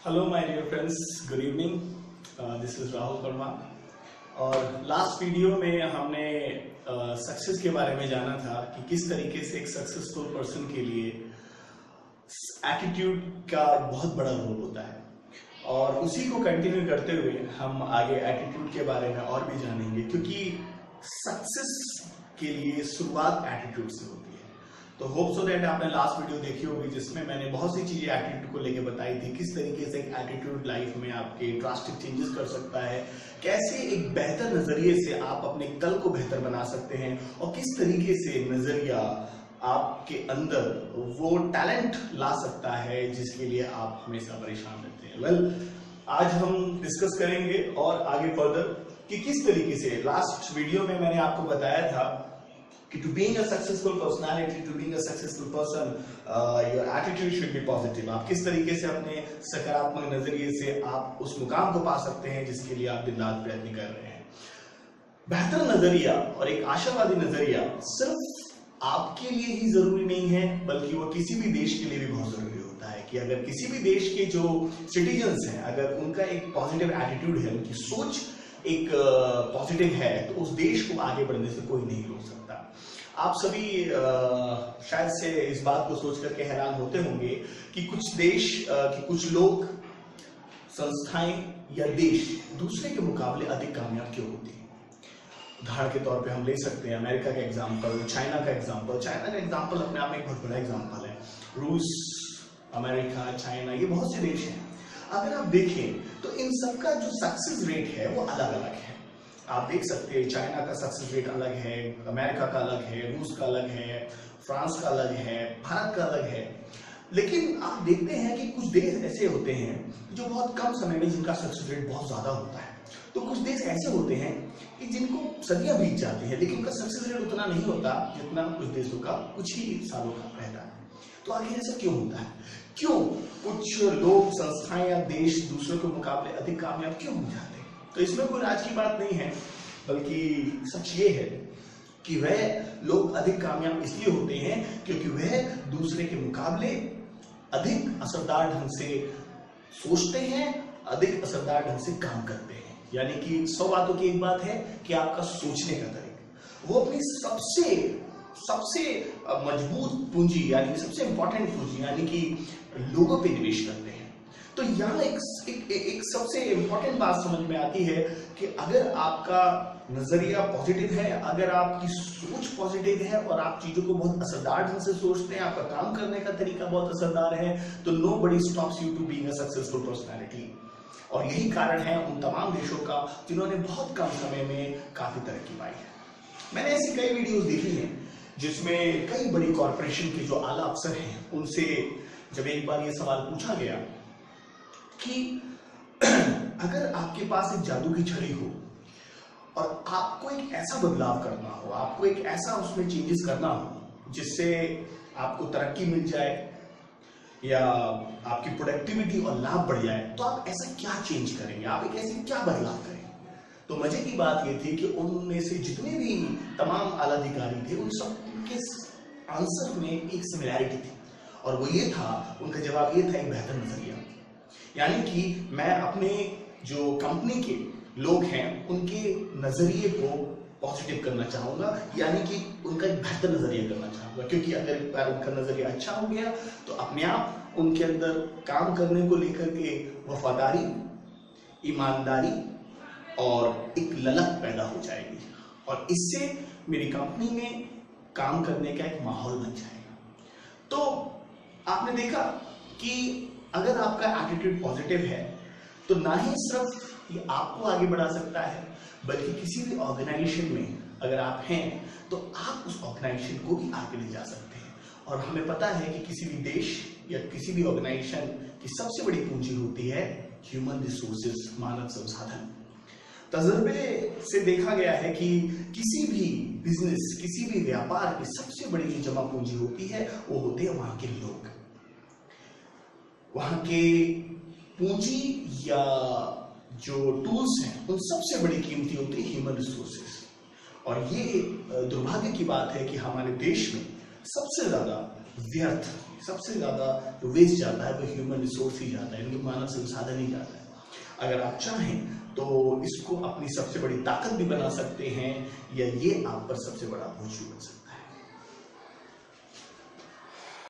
Hello my dear friends, good evening. This is Rahul Verma. और last video में हमने success के बारे में जाना था कि किस तरीके से एक सक्सेसफुल पर्सन के लिए एटीट्यूड का बहुत बड़ा रोल होता है, और उसी को कंटिन्यू करते हुए हम आगे एटीट्यूड के बारे में और भी जानेंगे, क्योंकि सक्सेस के लिए शुरुआत एटीट्यूड से होती है। तो होप सो दैट आपने लास्ट वीडियो देखी होगी जिसमें मैंने बहुत सी चीजें एटीट्यूड को लेकर बताई थी, किस तरीके से एक एटीट्यूड लाइफ में आपके ड्रास्टिक चेंजेस कर सकता है, कैसे एक बेहतर नजरिए से आप अपने कल को बेहतर बना सकते हैं, और किस तरीके से नजरिया आपके अंदर वो टैलेंट ला सकता है जिसके लिए आप हमेशा परेशान रहते हैं। वेल, आज हम डिस्कस करेंगे और आगे फर्दर कि किस तरीके से लास्ट वीडियो में मैंने आपको बताया था कि to being a successful personality, to being a successful person, your attitude should be positive। आप किस तरीके से अपने सकारात्मक नजरिए से आप उस मुकाम को पा सकते हैं जिसके लिए आप दिन रात प्रयत्न कर रहे हैं। बेहतर नजरिया और एक आशावादी नजरिया सिर्फ आपके लिए ही जरूरी नहीं है, बल्कि वो किसी भी देश के लिए भी बहुत जरूरी होता है कि अगर किसी भी देश के जो सिटीजन्स हैं, अगर उनका एक पॉजिटिव एटीट्यूड है, उनकी सोच एक पॉजिटिव है, तो उस देश को आगे बढ़ने से कोई नहीं रोक सकता। आप सभी शायद से इस बात को सोच करके हैरान होते होंगे कि कुछ देश कि कुछ लोग, संस्थाएं या देश दूसरे के मुकाबले अधिक कामयाब क्यों होती हैं। उदाहरण के तौर पे हम ले सकते हैं अमेरिका का एग्जांपल, चाइना का एग्जांपल। चाइना का एग्जांपल अपने आप में एक बहुत बड़ा एग्जांपल है। रूस, अमेरिका, चाइना, ये बहुत से देश हैं। अगर आप देखें तो इन सबका जो सक्सेस रेट है वो अलग अलग है। आप देख सकते हैं चाइना का सक्सेस रेट अलग है, अमेरिका का अलग है, रूस का अलग है, फ्रांस का अलग है, भारत का अलग है। लेकिन आप देखते हैं कि कुछ देश ऐसे होते हैं जो बहुत कम समय में जिनका सक्सेस रेट बहुत ज्यादा होता है, तो कुछ देश ऐसे होते हैं कि जिनको सदियां बीत जाती है लेकिन उनका सक्सेस रेट उतना नहीं होता जितना कुछ देशों का कुछ ही सालों का रहता है। तो आखिर ऐसा क्यों होता है? क्यों कुछ लोग, संस्थाएं या देश दूसरों के मुकाबले अधिक कामयाब क्यों हो जाते हैं? तो इसमें कोई राज की बात नहीं है, बल्कि सच ये है कि वह लोग अधिक कामयाब इसलिए होते हैं क्योंकि वह दूसरे के मुकाबले अधिक असरदार ढंग से सोचते हैं, अधिक असरदार ढंग से काम करते हैं। यानी कि 100 बातों की एक बात है कि आपका सोचने का तरीका, वो अपनी सबसे मजबूत पूंजी यानी सबसे इंपॉर्टेंट पूंजी यानी कि लोगों पे निवेश करते हैं। तो यहाँ एक सबसे इंपॉर्टेंट बात समझ में आती है कि अगर आपका नजरिया पॉजिटिव है, अगर आपकी सोच पॉजिटिव है और आप चीजों को बहुत असरदार ढंग से सोचते हैं, आपका काम करने का तरीका बहुत असरदार है, तो nobody stops you to being a successful personality. और यही कारण है उन तमाम देशों का जिन्होंने बहुत कम समय में काफी तरक्की पाई है। मैंने ऐसी कई वीडियोस देखी हैं जिसमें कई बड़ी कॉरपोरेशन के जो आला अफसर हैं, उनसे जब एक बार ये सवाल पूछा गया कि अगर आपके पास एक जादू की छड़ी हो और आपको एक ऐसा बदलाव करना हो, आपको एक ऐसा उसमें चेंजेस करना हो जिससे आपको तरक्की मिल जाए या आपकी प्रोडक्टिविटी और लाभ बढ़ जाए, तो आप ऐसा क्या चेंज करेंगे, आप एक ऐसे क्या बदलाव करेंगे? तो मजे की बात ये थी कि उनमें से जितने भी तमाम आला अधिकारी थे, उन सब के आंसर में एक सिमिलैरिटी थी, और वो ये था, उनका जवाब ये था, एक बेहतर नजरिया। यानी कि मैं अपने जो कंपनी के लोग हैं उनके नजरिए को पॉजिटिव करना चाहूंगा, यानी कि उनका एक बेहतर नजरिया करना चाहूंगा, क्योंकि अगर एक बार उनका नजरिया अच्छा हो गया तो अपने आप उनके अंदर काम करने को लेकर के वफादारी, ईमानदारी और एक ललक पैदा हो जाएगी, और इससे मेरी कंपनी में काम करने का एक माहौल बन जाएगा। तो आपने देखा कि अगर आपका एटीट्यूड पॉजिटिव है तो ना ही सिर्फ ये आपको आगे बढ़ा सकता है, बल्कि किसी भी ऑर्गेनाइजेशन में अगर आप हैं तो आप उस ऑर्गेनाइजेशन को भी आगे ले जा सकते हैं। और हमें पता है कि किसी भी देश या किसी भी ऑर्गेनाइजेशन की सबसे बड़ी पूंजी होती है ह्यूमन रिसोर्सेज, मानव संसाधन। तजुर्बे से देखा गया है कि किसी भी बिजनेस, किसी भी व्यापार की सबसे बड़ी जो जमा पूंजी होती है वो होते हैं वहां के लोग, वहां के पूंजी या जो टूल्स हैं उन सबसे बड़ी कीमती होती है ह्यूमन रिसोर्सेज। और ये दुर्भाग्य की बात है कि हमारे देश में सबसे ज्यादा व्यर्थ सबसे ज्यादा जो वेस्ट जाता है वो ह्यूमन रिसोर्स ही जाता है, इनके मानव संसाधन ही जाता है। अगर आप चाहें तो इसको अपनी सबसे बड़ी ताकत भी बना सकते हैं, या ये आप पर सबसे बड़ा बोझ भी बन सकता है।